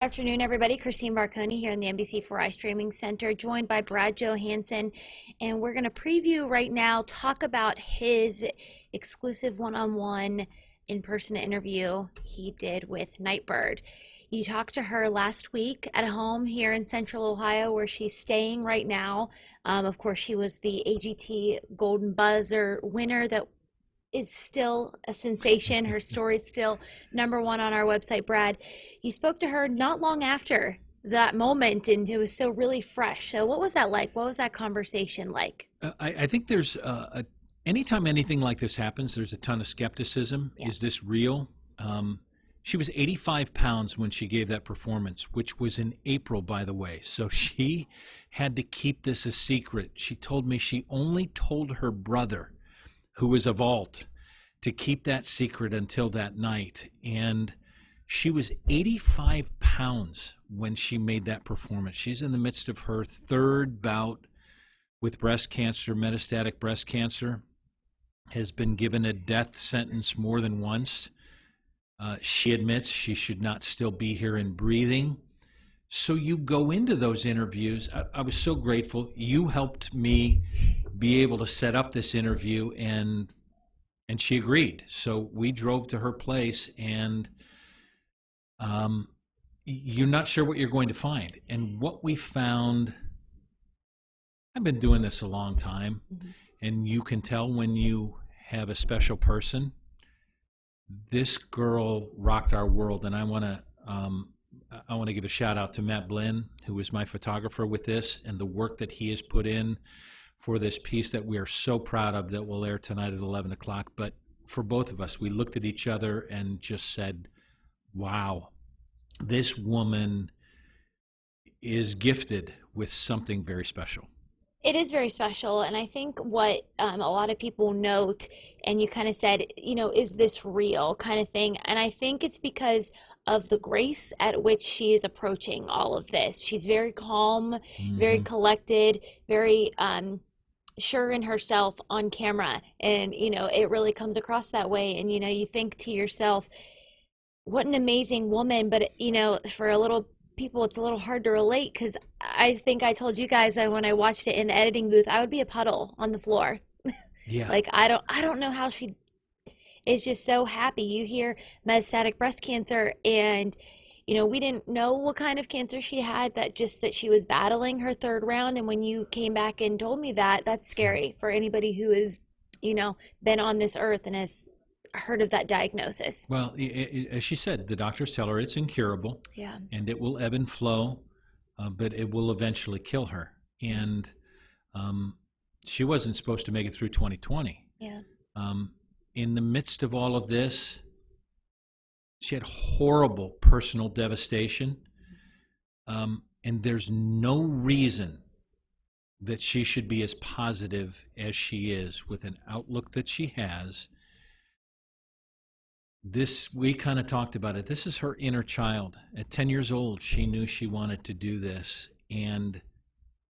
Afternoon, everybody. Christine Marconi here in the NBC4i Streaming Center, joined by Brad Johansson, and we're going to preview right now, talk about his exclusive one-on-one in-person interview he did with Nightbirde. You talked to her last week at home here in Central Ohio, where she's staying right now. Of course, she was the AGT Golden Buzzer winner that is still a sensation. Her story's still #1 on our website. Brad, you spoke to her not long after that moment, and it was so really fresh. So what was that like? What was that conversation like? I think there's anytime anything like this happens, there's a ton of skepticism. Yeah. Is this real? She was 85 pounds when she gave that performance, which was in April, by the way. So she had to keep this a secret. She told me she only told her brother, who was a vault, to keep that secret until that night. And she was 85 pounds when she made that performance. She's in the midst of her third bout with breast cancer, metastatic breast cancer, has been given a death sentence more than once. She admits she should not still be here and breathing. So you go into those interviews. I was so grateful. You helped me be able to set up this interview, and she agreed. So we drove to her place, and you're not sure what you're going to find. And what we found, I've been doing this a long time, and you can tell when you have a special person. This girl rocked our world, and I want to give a shout out to Matt Blinn, who was my photographer with this, and the work that he has put in for this piece that we are so proud of, that will air tonight at 11 o'clock. But for both of us, we looked at each other and just said, wow, this woman is gifted with something very special. It is very special, and I think what a lot of people note, and you kind of said, is this real kind of thing? And I think it's because of the grace at which she is approaching all of this. She's very calm, very collected, very sure in herself on camera, and it really comes across that way. And you think to yourself, what an amazing woman. But for a little people, it's a little hard to relate, because I think I told you guys that when I watched it in the editing booth, I would be a puddle on the floor. Yeah. Like, I don't know how she is just so happy. You hear metastatic breast cancer, and we didn't know what kind of cancer she had, that she was battling her third round. And when you came back and told me that, that's scary for anybody who has been on this earth and has heard of that diagnosis. Well, as she said, the doctors tell her it's incurable. Yeah. And it will ebb and flow, but it will eventually kill her. And she wasn't supposed to make it through 2020. Yeah. In the midst of all of this, she had horrible personal devastation. And there's no reason that she should be as positive as she is, with an outlook that she has. We kind of talked about it. This is her inner child. At 10 years old, she knew she wanted to do this, and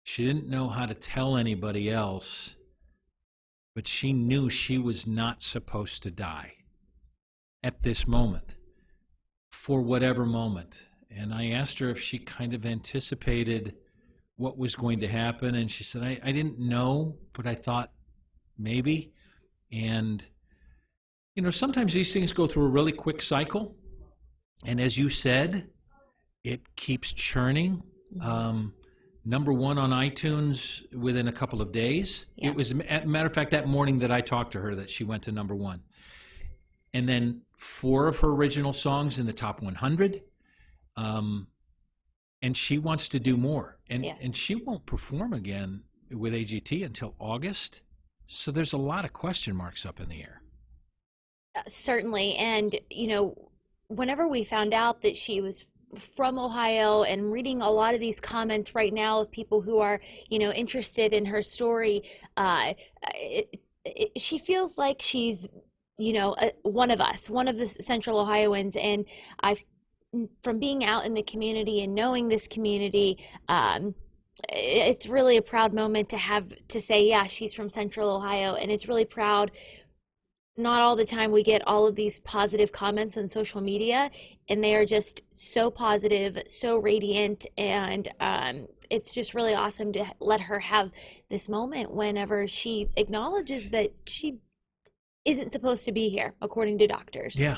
she didn't know how to tell anybody else, but she knew she was not supposed to die at this moment, for whatever moment. And I asked her if she kind of anticipated what was going to happen, and she said, I didn't know, but I thought maybe. And sometimes these things go through a really quick cycle. And as you said, it keeps churning. #1 on iTunes within a couple of days. Yeah. It was, a matter of fact, that morning that I talked to her, that she went to #1. And then 4 of her original songs in the top 100. And she wants to do more. And she won't perform again with AGT until August. So there's a lot of question marks up in the air. Certainly. And whenever we found out that she was from Ohio, and reading a lot of these comments right now of people who are interested in her story, she feels like she's one of us, one of the Central Ohioans. And from being out in the community and knowing this community, it's really a proud moment to have to say, yeah, she's from Central Ohio. And it's really proud not all the time we get all of these positive comments on social media, and they are just so positive, so radiant, and it's just really awesome to let her have this moment whenever she acknowledges that she isn't supposed to be here, according to doctors. Yeah,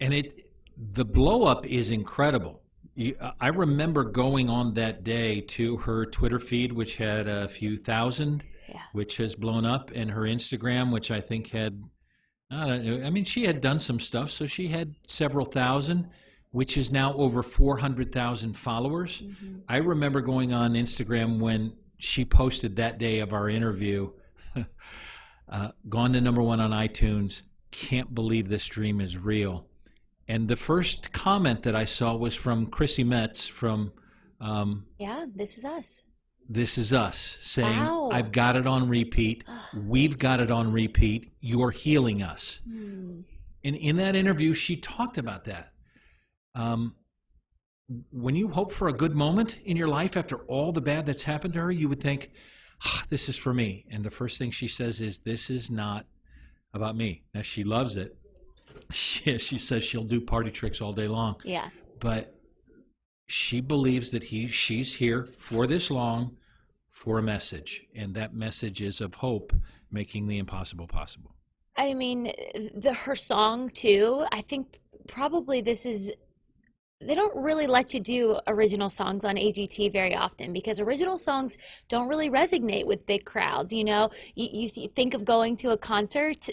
and the blow up is incredible. I remember going on that day to her Twitter feed, which had a few thousand, Yeah. which has blown up, and her Instagram, which I think had, I mean, she had done some stuff, so she had several thousand, which is now over 400,000 followers. Hmm. I remember going on Instagram when she posted that day of our interview, gone to #1 on iTunes, can't believe this dream is real. And the first comment that I saw was from Chrissy Metz from Yeah, this is us. This Is Us, saying, Wow. I've got it on repeat. We've got it on repeat. You're healing us. Hmm. And in that interview, she talked about that. When you hope for a good moment in your life after all the bad that's happened to her, you would think, this is for me. And the first thing she says is, this is not about me. Now, she loves it. She says she'll do party tricks all day long. Yeah. But she believes that she's here for this long for a message. And that message is of hope, making the impossible possible. I mean, her song too. I think probably this is, they don't really let you do original songs on AGT very often because original songs don't really resonate with big crowds. You think of going to a concert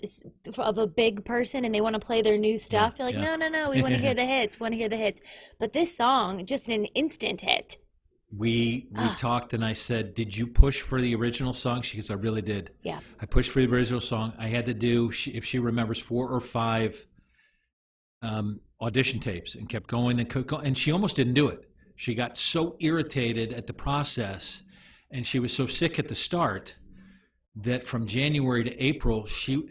of a big person and they want to play their new Yeah, stuff. You're like, yeah. no, no, no, we want to hear the hits, want to hear the hits. But this song, just an instant hit. We Ah, talked, and I said, did you push for the original song? She goes, I really did. yeah. I pushed for the original song. I had to do, if she remembers, 4 or 5 audition tapes, and kept going and kept going. And she almost didn't do it. She got so irritated at the process, and she was so sick at the start that from January to April, she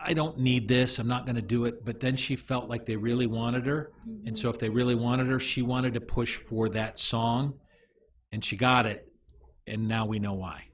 I don't need this. I'm not going to do it. But then she felt like they really wanted her. And so if they really wanted her, she wanted to push for that song, and she got it. And now we know why.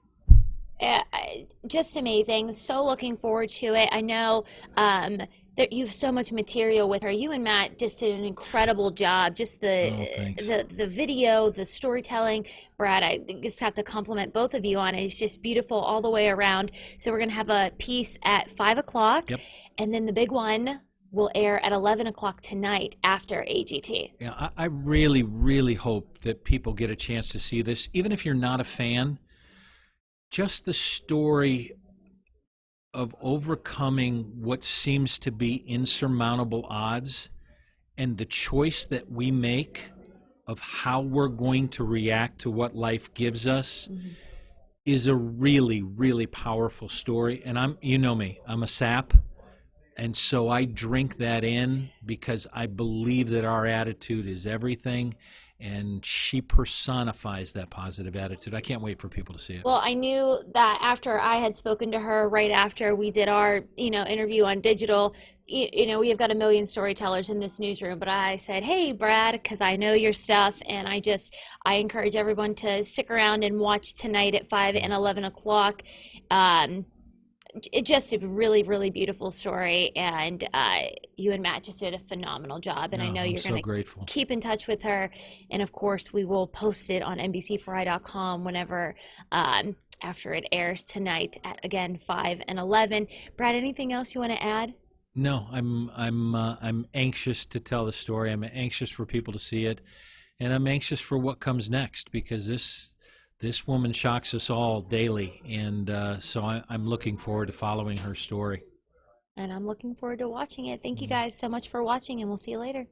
Just amazing. So looking forward to it. I know that you have so much material with her. You and Matt just did an incredible job. Just Oh, thanks. the video, the storytelling. Brad, I just have to compliment both of you on it. It's just beautiful all the way around. So we're gonna have a piece at 5 o'clock, Yep. and then the big one will air at 11 o'clock tonight after AGT. Yeah, I really, really hope that people get a chance to see this, even if you're not a fan. Just the story of overcoming what seems to be insurmountable odds, and the choice that we make of how we're going to react to what life gives us Mhm. is a really, really powerful story. And you know me, I'm a sap. And so I drink that in because I believe that our attitude is everything. And she personifies that positive attitude. I can't wait for people to see it. Well, I knew that after I had spoken to her right after we did our, interview on digital, we have got a million storytellers in this newsroom, but I said, "Hey, Brad, because I know your stuff, and I encourage everyone to stick around and watch tonight at 5 and 11 o'clock." It just a really, really beautiful story, and you and Matt just did a phenomenal job, and I No, know I'm you're so going to grateful. keep in touch with her, and of course we will post it on NBC4i.com whenever after it airs tonight at, again, 5 and 11. Brad, anything else you want to add? No, I'm anxious to tell the story. I'm anxious for people to see it, and I'm anxious for what comes next because this woman shocks us all daily, and so I'm looking forward to following her story. And I'm looking forward to watching it. Thank you Mm. guys so much for watching, and we'll see you later.